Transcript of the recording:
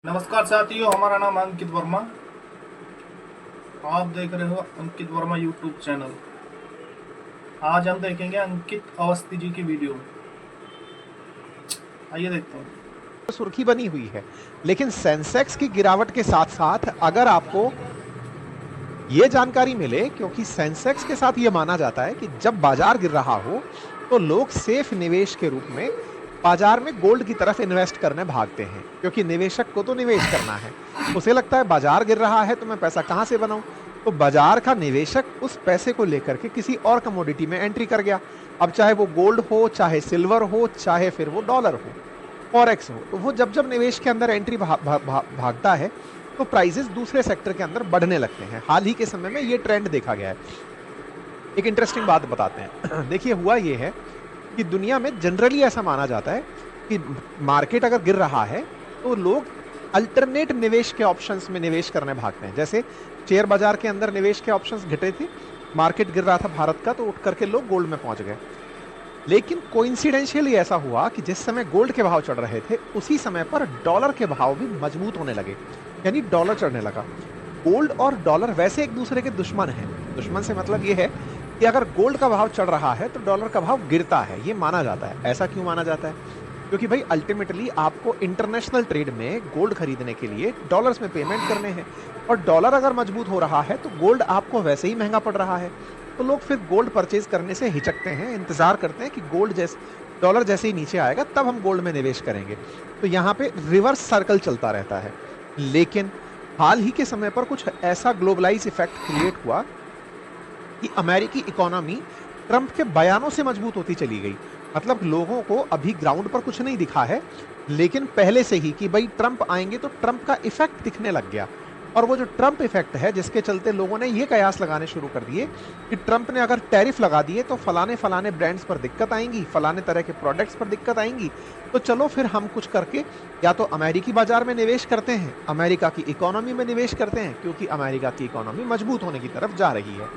नमस्कार साथियों, हमारा नाम अंकित वर्मा। आप देख रहे हो अंकित वर्मा यूट्यूब चैनल। आज हम देखेंगे अंकित अवस्थी जी की वीडियो। आइए देखते हैं। सुर्खी बनी हुई है, लेकिन सेंसेक्स की गिरावट के साथ साथ अगर आपको यह जानकारी मिले, क्योंकि सेंसेक्स के साथ यह माना जाता है कि जब बाजार गिर रहा हो तो लोग सेफ निवेश के रूप में बाजार में गोल्ड की तरफ इन्वेस्ट करने भागते हैं, क्योंकि निवेशक को तो निवेश करना है। उसे लगता है बाजार गिर रहा है तो मैं पैसा कहां से बनाऊं। तो बाजार का निवेशक उस पैसे को लेकर के किसी और कमोडिटी में एंट्री कर गया। अब चाहे वो गोल्ड हो, चाहे सिल्वर हो, चाहे फिर वो डॉलर हो, फॉरेक्स हो, तो वो जब जब निवेश के अंदर एंट्री भागता है तो प्राइसेस दूसरे सेक्टर के अंदर बढ़ने लगते हैं। हाल ही के समय में ये ट्रेंड देखा गया है। एक इंटरेस्टिंग बात बताते हैं। देखिए, हुआ ये है कि दुनिया में जनरली ऐसा माना जाता है कि मार्केट अगर गिर रहा है तो लोग अल्टरनेट निवेश के ऑप्शंस में निवेश करने भागते हैं। जैसे शेयर बाजार के अंदर निवेश के ऑप्शंस घटे थे, मार्केट गिर रहा था भारत का, तो उठ करके लोग गोल्ड में पहुंच गए। लेकिन कोइंसिडेंशियली ऐसा हुआ कि जिस समय गोल्ड के भाव चढ़ रहे थे उसी समय पर डॉलर के भाव भी मजबूत होने लगे, यानी डॉलर चढ़ने लगा। गोल्ड और डॉलर वैसे एक दूसरे के दुश्मन हैं। दुश्मन से मतलब यह है कि अगर गोल्ड का भाव चढ़ रहा है तो डॉलर का भाव गिरता है, ये माना जाता है। ऐसा क्यों माना जाता है? क्योंकि भाई अल्टीमेटली आपको इंटरनेशनल ट्रेड में गोल्ड खरीदने के लिए डॉलर्स में पेमेंट करने हैं, और डॉलर अगर मजबूत हो रहा है तो गोल्ड आपको वैसे ही महंगा पड़ रहा है। तो लोग फिर गोल्ड परचेज करने से हिचकते हैं, इंतजार करते हैं कि गोल्ड जैसे डॉलर जैसे ही नीचे आएगा तब हम गोल्ड में निवेश करेंगे। तो यहाँ पे रिवर्स सर्कल चलता रहता है। लेकिन हाल ही के समय पर कुछ ऐसा ग्लोबलाइज इफेक्ट क्रिएट हुआ कि अमेरिकी इकोनॉमी ट्रंप के बयानों से मजबूत होती चली गई। मतलब लोगों को अभी ग्राउंड पर कुछ नहीं दिखा है, लेकिन पहले से ही कि भाई ट्रंप आएंगे तो ट्रंप का इफेक्ट दिखने लग गया। और वो जो ट्रंप इफेक्ट है, जिसके चलते लोगों ने ये कयास लगाने शुरू कर दिए कि ट्रंप ने अगर टैरिफ लगा दिए तो फलाने फलाने ब्रांड्स पर दिक्कत आएंगी, फलाने तरह के प्रोडक्ट्स पर दिक्कत आएंगी। तो चलो फिर हम कुछ करके या तो अमेरिकी बाजार में निवेश करते हैं, अमेरिका की इकोनॉमी में निवेश करते हैं, क्योंकि अमेरिका की इकोनॉमी मजबूत होने की तरफ जा रही है।